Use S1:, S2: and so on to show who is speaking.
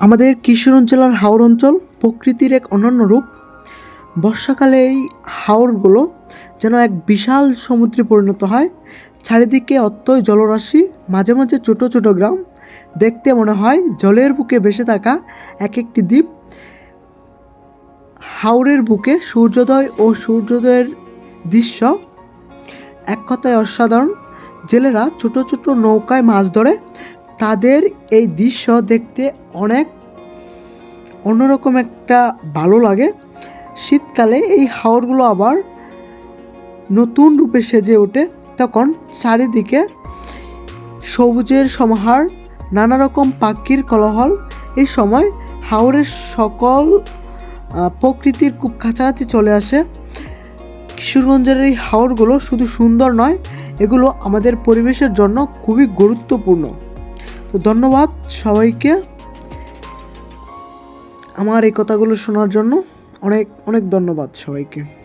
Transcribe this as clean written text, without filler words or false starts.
S1: আমাদের কিশোরগঞ্জ জেলার হাওর অঞ্চল প্রকৃতির এক অনন্য রূপ। বর্ষাকালে এই হাওরগুলো যেন এক বিশাল সমুদ্রে পরিণত হয়। চারিদিকে অত্যই জলরাশি, মাঝে মাঝে ছোট ছোট গ্রাম। দেখতে মনে হয় জলের বুকে ভেসে থাকা এক একটি দ্বীপ। হাওরের বুকে সূর্যোদয় ও সূর্যোদয়ের দৃশ্য এক কথায় অসাধারণ। জেলেরা ছোট ছোট নৌকায় মাছ ধরে। তাদের এই দৃশ্য দেখতে অনেক অন্যরকম একটা ভালো লাগে। শীতকালে এই হাওরগুলো আবার নতুন রূপে সেজে ওঠে, তখন চারিদিকে সবুজের সমাহার, নানা রকম পাখির কোলাহল। এই সময় হাওরের সকল প্রকৃতির খুব কাছাকাছি চলে আসে। কিশোরগঞ্জের এই হাওরগুলো শুধু সুন্দর নয়, এগুলো আমাদের পরিবেশের জন্য খুবই গুরুত্বপূর্ণ। তো ধন্যবাদ সবাইকে আমার এই কথাগুলো শোনার জন্য। অনেক অনেক ধন্যবাদ সবাইকে।